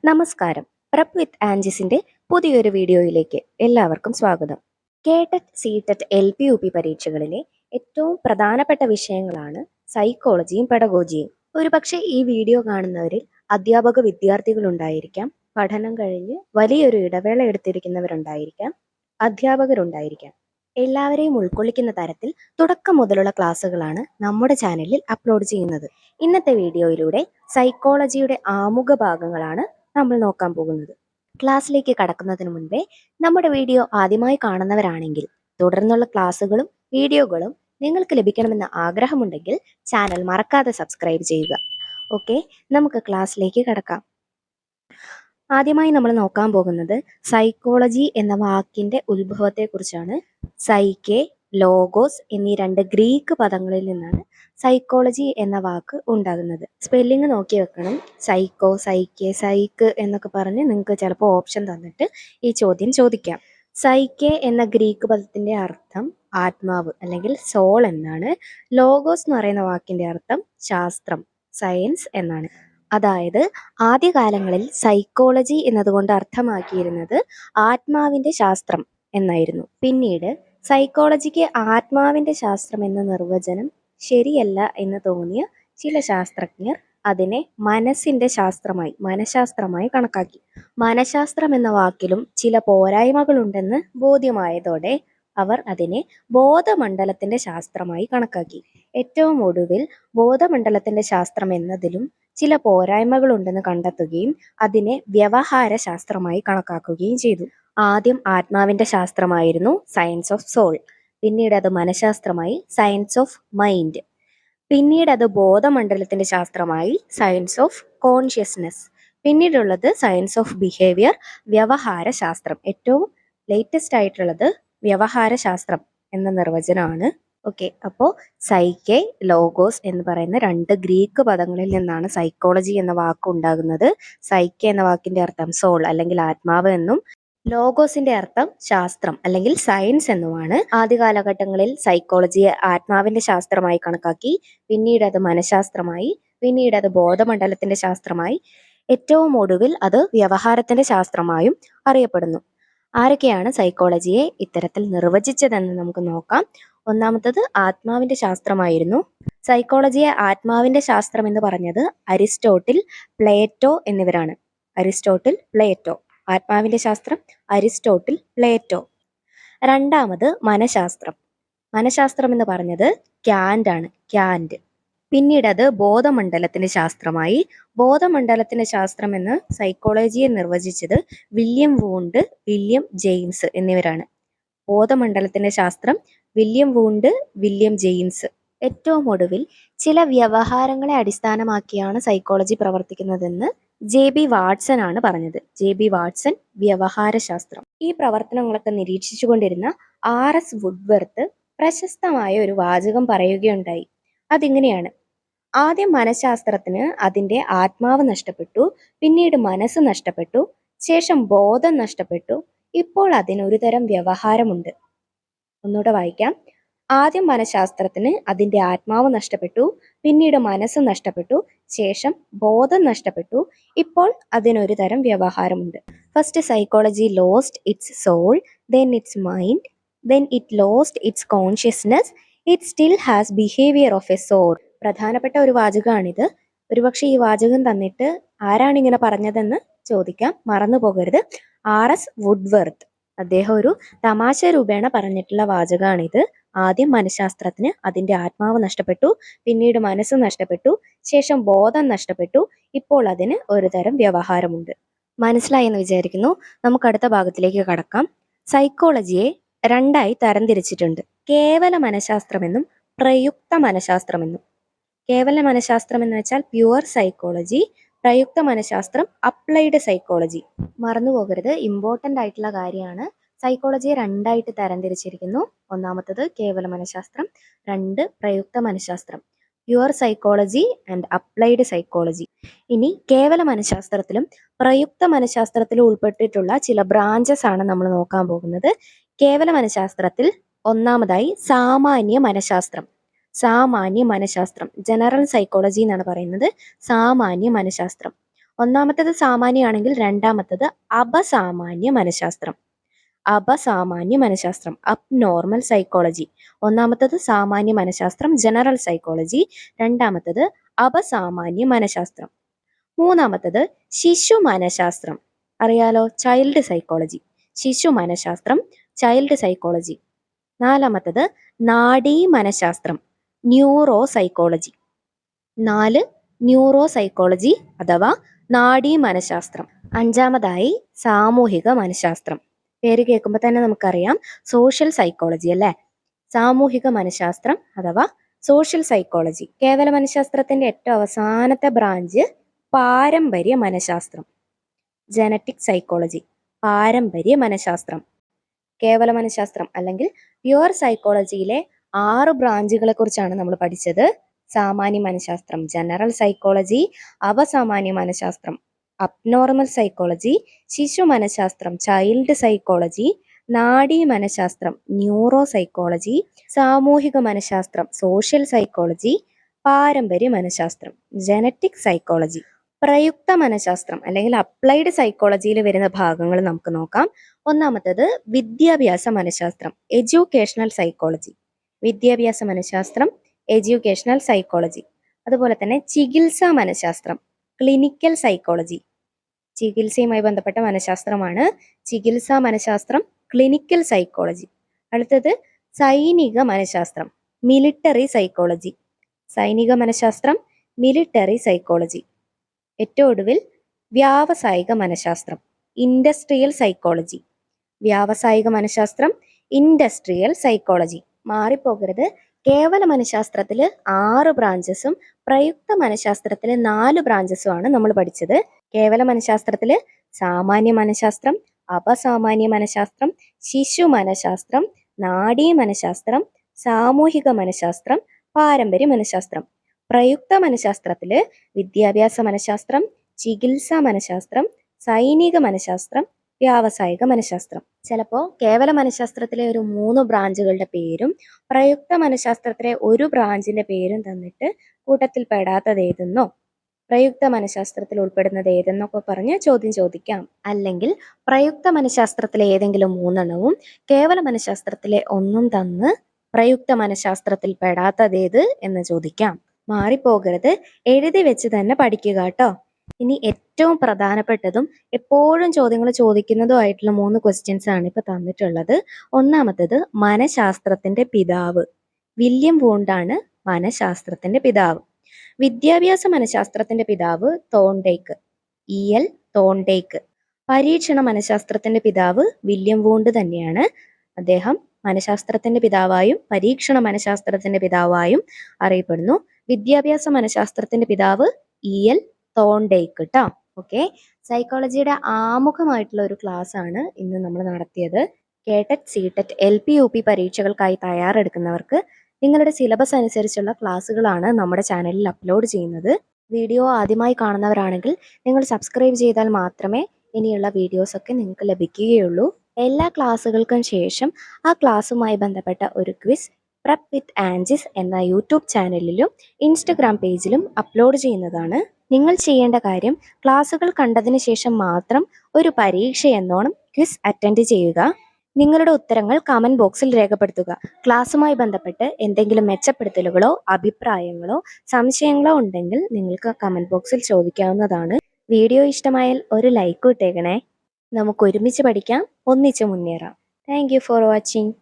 നമസ്കാരം. പ്രപ്പ് വിത്ത് ആൻജിസിന്റെ പുതിയൊരു വീഡിയോയിലേക്ക് എല്ലാവർക്കും സ്വാഗതം. കേട്ടറ്റ്, സീടെറ്റ്, LP, UP പരീക്ഷകളിലെ ഏറ്റവും പ്രധാനപ്പെട്ട വിഷയങ്ങളാണ് സൈക്കോളജിയും പെഡഗോജിയും. ഒരുപക്ഷെ ഈ വീഡിയോ കാണുന്നവരിൽ അധ്യാപക വിദ്യാർത്ഥികളുണ്ടായിരിക്കാം, പഠനം കഴിഞ്ഞ് വലിയൊരു ഇടവേള എടുത്തിരിക്കുന്നവരുണ്ടായിരിക്കാം, അധ്യാപകരുണ്ടായിരിക്കാം. എല്ലാവരെയും ഉൾക്കൊള്ളിക്കുന്ന തരത്തിൽ തുടക്കം മുതലുള്ള ക്ലാസ്സുകളാണ് നമ്മുടെ ചാനലിൽ അപ്ലോഡ് ചെയ്യുന്നത്. ഇന്നത്തെ വീഡിയോയിലൂടെ സൈക്കോളജിയുടെ ആമുഖ ഭാഗങ്ങളാണ് നമ്മൾ നോക്കാൻ പോകുന്നത്. ക്ലാസ്സിലേക്ക് കടക്കുന്നതിന് മുൻപേ നമ്മുടെ വീഡിയോ ആദ്യമായി കാണുന്നവരാണെങ്കിൽ തുടർന്നുള്ള ക്ലാസ്സുകളും വീഡിയോകളും നിങ്ങൾക്ക് ലഭിക്കണമെന്ന ആഗ്രഹമുണ്ടെങ്കിൽ ചാനൽ മറക്കാതെ സബ്സ്ക്രൈബ് ചെയ്യുക. ഓക്കെ, നമുക്ക് ക്ലാസ്സിലേക്ക് കടക്കാം. ആദ്യമായി നമ്മൾ നോക്കാൻ പോകുന്നത് സൈക്കോളജി എന്ന വാക്കിന്റെ ഉത്ഭവത്തെക്കുറിച്ചാണ്. സൈക്കെ, ലോഗോസ് എന്നീ രണ്ട് ഗ്രീക്ക് പദങ്ങളിൽ നിന്നാണ് സൈക്കോളജി എന്ന വാക്ക് ഉണ്ടാകുന്നത്. സ്പെല്ലിംഗ് നോക്കി വെക്കണം. സൈക്കോ, സൈക്കെ, സൈക്ക് എന്നൊക്കെ പറഞ്ഞ് നിങ്ങൾക്ക് ചിലപ്പോൾ ഓപ്ഷൻ തന്നിട്ട് ഈ ചോദ്യം ചോദിക്കാം. സൈക്കെ എന്ന ഗ്രീക്ക് പദത്തിന്റെ അർത്ഥം ആത്മാവ് അല്ലെങ്കിൽ സോൾ എന്നാണ്. ലോഗോസ് എന്ന് പറയുന്ന വാക്കിന്റെ അർത്ഥം ശാസ്ത്രം, സയൻസ് എന്നാണ്. അതായത് ആദ്യകാലങ്ങളിൽ സൈക്കോളജി എന്നതുകൊണ്ട് അർത്ഥമാക്കിയിരുന്നത് ആത്മാവിന്റെ ശാസ്ത്രം എന്നായിരുന്നു. പിന്നീട് സൈക്കോളജിക്ക് ആത്മാവിന്റെ ശാസ്ത്രം എന്ന നിർവചനം ശരിയല്ല എന്ന് തോന്നിയ ചില ശാസ്ത്രജ്ഞർ അതിനെ മനസ്സിന്റെ ശാസ്ത്രമായി, മനഃശാസ്ത്രമായി കണക്കാക്കി. മനഃശാസ്ത്രം എന്ന വാക്കിലും ചില പോരായ്മകളുണ്ടെന്ന് ബോധ്യമായതോടെ അവർ അതിനെ ബോധമണ്ഡലത്തിന്റെ ശാസ്ത്രമായി കണക്കാക്കി. ഏറ്റവും ഒടുവിൽ ബോധമണ്ഡലത്തിന്റെ ശാസ്ത്രം എന്നതിലും ചില പോരായ്മകളുണ്ടെന്ന് കണ്ടെത്തുകയും അതിനെ വ്യവഹാര ശാസ്ത്രമായി കണക്കാക്കുകയും ചെയ്തു. ആദ്യം ആത്മാവിന്റെ ശാസ്ത്രമായിരുന്നു സയൻസ് ഓഫ് സോൾ, പിന്നീട് അത് മനഃശാസ്ത്രമായി സയൻസ് ഓഫ് മൈൻഡ്, പിന്നീട് അത് ബോധമണ്ഡലത്തിന്റെ ശാസ്ത്രമായി സയൻസ് ഓഫ് കോൺഷ്യസ്നെസ്, പിന്നീടുള്ളത് സയൻസ് ഓഫ് ബിഹേവിയർ, വ്യവഹാര ശാസ്ത്രം. ഏറ്റവും ലേറ്റസ്റ്റ് ആയിട്ടുള്ളത് വ്യവഹാര ശാസ്ത്രം എന്ന നിർവചനമാണ്. ഓക്കെ, അപ്പോൾ സൈക്കെ, ലോഗോസ് എന്ന് പറയുന്ന രണ്ട് ഗ്രീക്ക് പദങ്ങളിൽ നിന്നാണ് സൈക്കോളജി എന്ന വാക്ക് ഉണ്ടാകുന്നത്. സൈക്കെ എന്ന വാക്കിന്റെ അർത്ഥം സോൾ അല്ലെങ്കിൽ ആത്മാവ് എന്നും ലോഗോസിന്റെ അർത്ഥം ശാസ്ത്രം അല്ലെങ്കിൽ സയൻസ് എന്നുമാണ്. ആദ്യ കാലഘട്ടങ്ങളിൽ സൈക്കോളജിയെ ആത്മാവിന്റെ ശാസ്ത്രമായി കണക്കാക്കി, പിന്നീട് അത് മനഃശാസ്ത്രമായി, പിന്നീട് അത് ബോധമണ്ഡലത്തിന്റെ ശാസ്ത്രമായി, ഏറ്റവും ഒടുവിൽ അത് വ്യവഹാരത്തിന്റെ ശാസ്ത്രമായും അറിയപ്പെടുന്നു. ആരൊക്കെയാണ് സൈക്കോളജിയെ ഇത്തരത്തിൽ നിർവചിച്ചതെന്ന് നമുക്ക് നോക്കാം. ഒന്നാമത്തത് ആത്മാവിന്റെ ശാസ്ത്രമായിരുന്നു. സൈക്കോളജിയെ ആത്മാവിന്റെ ശാസ്ത്രം എന്ന് പറഞ്ഞത് അരിസ്റ്റോട്ടിൽ, പ്ലേറ്റോ എന്നിവരാണ്. Aristotle, Plato. ആത്മാവിന്റെ ശാസ്ത്രം അരിസ്റ്റോട്ടിൽ, പ്ലേറ്റോ. രണ്ടാമത് മനഃശാസ്ത്രം. മനഃശാസ്ത്രം എന്ന് പറഞ്ഞത് ക്യാന്റ് ആണ്, ക്യാന്റ്. പിന്നീട് അത് ബോധമണ്ഡലത്തിന്റെ ശാസ്ത്രമായി. ബോധമണ്ഡലത്തിന്റെ ശാസ്ത്രം എന്ന് സൈക്കോളജിയെ നിർവചിച്ചത് വില്യം വൂണ്ട്, വില്യം ജെയിംസ് എന്നിവരാണ്. ബോധമണ്ഡലത്തിന്റെ ശാസ്ത്രം വില്യം വൂണ്ട്, വില്യം ജെയിംസ്. ഏറ്റവും ഒടുവിൽ ചില വ്യവഹാരങ്ങളെ അടിസ്ഥാനമാക്കിയാണ് സൈക്കോളജി പ്രവർത്തിക്കുന്നതെന്ന് JB വാട്സൺ ആണ് പറഞ്ഞത്. JB വാട്സൺ, വ്യവഹാര ശാസ്ത്രം. ഈ പ്രവർത്തനങ്ങളൊക്കെ നിരീക്ഷിച്ചുകൊണ്ടിരുന്ന RS വുഡ്വർത്ത് പ്രശസ്തമായ ഒരു വാചകം പറയുകയുണ്ടായി. അതിങ്ങനെയാണ്: ആദ്യം മനഃശാസ്ത്രത്തിന് അതിന്റെ ആത്മാവ് നഷ്ടപ്പെട്ടു, പിന്നീട് മനസ്സ് നഷ്ടപ്പെട്ടു, ശേഷം ബോധം നഷ്ടപ്പെട്ടു, ഇപ്പോൾ അതിനൊരു തരം വ്യവഹാരമുണ്ട്. ഒന്നുകൂടെ വായിക്കാം. ആദ്യം മനഃശാസ്ത്രത്തിന് അതിന്റെ ആത്മാവ് നഷ്ടപ്പെട്ടു, പിന്നീട് മനസ്സ് നഷ്ടപ്പെട്ടു, ശേഷം ബോധം നഷ്ടപ്പെട്ടു, ഇപ്പോൾ അതിനൊരു തരം വ്യവഹാരമുണ്ട്. First psychology lost its soul, then its mind, then it lost its consciousness, it still has behavior of a soul. പ്രധാനപ്പെട്ട ഒരു വാചകമാണിത്. ഒരുപക്ഷെ ഈ വാചകം തന്നിട്ട് ആരാണ് ഇങ്ങനെ പറഞ്ഞതെന്ന് ചോദിക്കാം, മറന്നു പോകരുത്. RS Woodworth. അദ്ദേഹം ഒരു തമാശ രൂപേണ പറഞ്ഞിട്ടുള്ള വാചകമാണിത്. ആദ്യം മനഃശാസ്ത്രത്തിന് അതിന്റെ ആത്മാവ് നഷ്ടപ്പെട്ടു, പിന്നീട് മനസ്സ് നഷ്ടപ്പെട്ടു, ശേഷം ബോധം നഷ്ടപ്പെട്ടു, ഇപ്പോൾ അതിന് ഒരു തരം വ്യവഹാരമുണ്ട്. മനസ്സിലായെന്ന് വിചാരിക്കുന്നു. നമുക്ക് അടുത്ത ഭാഗത്തിലേക്ക് കടക്കാം. സൈക്കോളജിയെ രണ്ടായി തരംതിരിച്ചിട്ടുണ്ട്: കേവല മനഃശാസ്ത്രമെന്നും പ്രയുക്ത മനഃശാസ്ത്രമെന്നും. കേവല മനഃശാസ്ത്രം എന്ന് വെച്ചാൽ പ്യുവർ സൈക്കോളജി, പ്രയുക്ത മനഃശാസ്ത്രം അപ്ലൈഡ് സൈക്കോളജി. മറന്നു പോകരുത്, ഇമ്പോർട്ടൻ്റ് ആയിട്ടുള്ള കാര്യമാണ്. സൈക്കോളജിയെ രണ്ടായിട്ട് തരംതിരിച്ചിരിക്കുന്നു. ഒന്നാമത്തത് കേവല മനഃശാസ്ത്രം, രണ്ട് പ്രയുക്ത മനഃശാസ്ത്രം, pure psychology and applied psychology. ഇനി കേവല മനഃശാസ്ത്രത്തിലും പ്രയുക്ത മനഃശാസ്ത്രത്തിലും ഉൾപ്പെട്ടിട്ടുള്ള ചില ബ്രാഞ്ചസ് ആണ് നമ്മൾ നോക്കാൻ പോകുന്നത്. കേവല മനഃശാസ്ത്രത്തിൽ ഒന്നാമതായി സാമാന്യ മനഃശാസ്ത്രം. സാമാന്യ മനഃശാസ്ത്രം, ജനറൽ സൈക്കോളജി എന്നാണ് പറയുന്നത്. സാമാന്യ മനഃശാസ്ത്രം. ഒന്നാമത്തേത് സാമാന്യമാണെങ്കിൽ രണ്ടാമത്തേത് അപസാമാന്യ മനഃശാസ്ത്രം. അപസാമാന്യ മനഃശാസ്ത്രം, അബ്നോർമൽ സൈക്കോളജി. ഒന്നാമത്തേത് സാമാന്യ മനഃശാസ്ത്രം, ജനറൽ സൈക്കോളജി. രണ്ടാമത്തേത് അപസാമാന്യ മനഃശാസ്ത്രം. മൂന്നാമത്തേത് ശിശു മനഃശാസ്ത്രം, അറിയാലോ, ചൈൽഡ് സൈക്കോളജി. ശിശു മനഃശാസ്ത്രം, ചൈൽഡ് സൈക്കോളജി. നാലാമത്തേത് നാഡീ മനഃശാസ്ത്രം, ന്യൂറോ സൈക്കോളജി. 4 ന്യൂറോ സൈക്കോളജി അഥവാ നാഡീ മനഃശാസ്ത്രം. അഞ്ചാമതായി സാമൂഹിക മനഃശാസ്ത്രം. പേര് കേൾക്കുമ്പോൾ തന്നെ നമുക്കറിയാം സോഷ്യൽ സൈക്കോളജി അല്ലേ. സാമൂഹിക മനഃശാസ്ത്രം അഥവാ സോഷ്യൽ സൈക്കോളജി. കേവല മനഃശാസ്ത്രത്തിന്റെ ഏറ്റവും അവസാനത്തെ ബ്രാഞ്ച് പാരമ്പര്യ മനഃശാസ്ത്രം, ജനറ്റിക് സൈക്കോളജി. പാരമ്പര്യ മനഃശാസ്ത്രം. കേവല മനഃശാസ്ത്രം അല്ലെങ്കിൽ പ്യുവർ സൈക്കോളജിയിലെ 6 ബ്രാഞ്ചുകളെ കുറിച്ചാണ് നമ്മൾ പഠിച്ചത്. സാമാന്യ മനഃശാസ്ത്രം, ജനറൽ സൈക്കോളജി. അപസാമാന്യ മനഃശാസ്ത്രം, അബ്നോർമൽ സൈക്കോളജി. ശിശു മനഃശാസ്ത്രം, ചൈൽഡ് സൈക്കോളജി. നാഡീ മനഃശാസ്ത്രം, ന്യൂറോ സൈക്കോളജി. സാമൂഹിക മനഃശാസ്ത്രം, സോഷ്യൽ സൈക്കോളജി. പാരമ്പര്യ മനഃശാസ്ത്രം, ജനറ്റിക് സൈക്കോളജി. പ്രയുക്ത മനഃശാസ്ത്രം അല്ലെങ്കിൽ അപ്ലൈഡ് സൈക്കോളജിയിൽ വരുന്ന ഭാഗങ്ങൾ നമുക്ക് നോക്കാം. ഒന്നാമത്തേത് വിദ്യാഭ്യാസ മനഃശാസ്ത്രം, എഡ്യൂക്കേഷണൽ സൈക്കോളജി. വിദ്യാഭ്യാസ മനഃശാസ്ത്രം, എഡ്യൂക്കേഷണൽ സൈക്കോളജി. അതുപോലെ തന്നെ ചികിത്സാ മനഃശാസ്ത്രം, ക്ലിനിക്കൽ സൈക്കോളജി. ചികിത്സയുമായി ബന്ധപ്പെട്ട മനഃശാസ്ത്രമാണ് ചികിത്സാ മനഃശാസ്ത്രം, ക്ലിനിക്കൽ സൈക്കോളജി. അടുത്തത് സൈനിക മനഃശാസ്ത്രം, മിലിറ്ററി സൈക്കോളജി. സൈനിക മനഃശാസ്ത്രം, മിലിറ്ററി സൈക്കോളജി. ഏറ്റവും ഒടുവിൽ വ്യാവസായിക മനഃശാസ്ത്രം, ഇൻഡസ്ട്രിയൽ സൈക്കോളജി. വ്യാവസായിക മനഃശാസ്ത്രം, ഇൻഡസ്ട്രിയൽ സൈക്കോളജി. മാറിപ്പോകരുത്. കേവല മനഃശാസ്ത്രത്തിൽ 6 ബ്രാഞ്ചസും പ്രയുക്ത മനഃശാസ്ത്രത്തിൽ 4 ബ്രാഞ്ചസുമാണ് നമ്മൾ പഠിച്ചത്. കേവല മനഃശാസ്ത്രത്തിൽ സാമാന്യ മനഃശാസ്ത്രം, അപസാമാന്യ മനഃശാസ്ത്രം, ശിശു മനഃശാസ്ത്രം, നാഡീ മനഃശാസ്ത്രം, സാമൂഹിക മനഃശാസ്ത്രം, പാരമ്പര്യ മനഃശാസ്ത്രം. പ്രയുക്ത മനഃശാസ്ത്രത്തിൽ വിദ്യാഭ്യാസ മനഃശാസ്ത്രം, ചികിത്സാ മനഃശാസ്ത്രം, സൈനിക മനഃശാസ്ത്രം, വ്യാവസായിക മനഃശാസ്ത്രം. ചിലപ്പോൾ കേവല മനഃശാസ്ത്രത്തിലെ ഒരു 3 ബ്രാഞ്ചുകളുടെ പേരും പ്രയുക്ത മനഃശാസ്ത്രത്തിലെ ഒരു ബ്രാഞ്ചിന്റെ പേരും തന്നിട്ട് കൂട്ടത്തിൽ പെടാത്തത് ഏതെന്നോ പ്രയുക്ത മനഃശാസ്ത്രത്തിൽ ഉൾപ്പെടുന്നത് ഏതെന്നൊക്കെ പറഞ്ഞ് ചോദ്യം ചോദിക്കാം. അല്ലെങ്കിൽ പ്രയുക്ത മനഃശാസ്ത്രത്തിലെ ഏതെങ്കിലും 3 എണ്ണവും കേവല മനഃശാസ്ത്രത്തിലെ ഒന്നും തന്ന് പ്രയുക്ത മനഃശാസ്ത്രത്തിൽ പെടാത്തതേത് എന്ന് ചോദിക്കാം. മാറിപ്പോകരുത്. എഴുതി വെച്ച് തന്നെ പഠിക്കുക കേട്ടോ. ഇനി ഏറ്റവും പ്രധാനപ്പെട്ടതും എപ്പോഴും ചോദ്യങ്ങൾ ചോദിക്കുന്നതുമായിട്ടുള്ള 3 ക്വസ്റ്റ്യൻസ് ആണ് ഇപ്പൊ തന്നിട്ടുള്ളത്. ഒന്നാമത്തേത് മനഃശാസ്ത്രത്തിന്റെ പിതാവ്. വില്യം വൂണ്ടാണ് മനഃശാസ്ത്രത്തിന്റെ പിതാവ്. വിദ്യാഭ്യാസ മനഃശാസ്ത്രത്തിന്റെ പിതാവ് തോണ്ടേക്ക്, E.L. തോണ്ടേക്ക്. പരീക്ഷണ മനഃശാസ്ത്രത്തിന്റെ പിതാവ് വില്യം വൂണ്ട് തന്നെയാണ്. അദ്ദേഹം മനഃശാസ്ത്രത്തിന്റെ പിതാവായും പരീക്ഷണ മനഃശാസ്ത്രത്തിന്റെ പിതാവായും അറിയപ്പെടുന്നു. വിദ്യാഭ്യാസ മനഃശാസ്ത്രത്തിന്റെ പിതാവ് E.L. തോണ്ടേക്ക് കേട്ടോ. ഓക്കെ, സൈക്കോളജിയുടെ ആമുഖമായിട്ടുള്ള ഒരു ക്ലാസ് ആണ് ഇന്ന് നമ്മൾ നടത്തിയത്. കേട്ടറ്റ്, സീടെറ്റ്, LP UP പരീക്ഷകൾക്കായി തയ്യാറെടുക്കുന്നവർക്ക് നിങ്ങളുടെ സിലബസ് അനുസരിച്ചുള്ള ക്ലാസ്സുകളാണ് നമ്മുടെ ചാനലിൽ അപ്ലോഡ് ചെയ്യുന്നത്. വീഡിയോ ആദ്യമായി കാണുന്നവരാണെങ്കിൽ നിങ്ങൾ സബ്സ്ക്രൈബ് ചെയ്താൽ മാത്രമേ ഇനിയുള്ള വീഡിയോസൊക്കെ നിങ്ങൾക്ക് ലഭിക്കുകയുള്ളൂ. എല്ലാ ക്ലാസ്സുകൾക്കും ശേഷം ആ ക്ലാസ്സുമായി ബന്ധപ്പെട്ട ഒരു ക്വിസ് പ്രപ്പ് വിത്ത് ആൻജിസ് എന്ന യൂട്യൂബ് ചാനലിലും ഇൻസ്റ്റഗ്രാം പേജിലും അപ്ലോഡ് ചെയ്യുന്നതാണ്. നിങ്ങൾ ചെയ്യേണ്ട കാര്യം ക്ലാസ്സുകൾ കണ്ടതിന് ശേഷം മാത്രം ഒരു പരീക്ഷ എന്നോണം ക്വിസ് അറ്റൻഡ് ചെയ്യുക. നിങ്ങളുടെ ഉത്തരങ്ങൾ കമന്റ് ബോക്സിൽ രേഖപ്പെടുത്തുക. ക്ലാസ്സുമായി ബന്ധപ്പെട്ട് എന്തെങ്കിലും മെച്ചപ്പെടുത്തലുകളോ അഭിപ്രായങ്ങളോ സംശയങ്ങളോ ഉണ്ടെങ്കിൽ നിങ്ങൾക്ക് കമന്റ് ബോക്സിൽ ചോദിക്കാവുന്നതാണ്. വീഡിയോ ഇഷ്ടമായാൽ ഒരു ലൈക്ക് ഇട്ടേക്കണേ. നമുക്ക് ഒരുമിച്ച് പഠിക്കാം, ഒന്നിച്ച് മുന്നേറാം. Thank you for watching.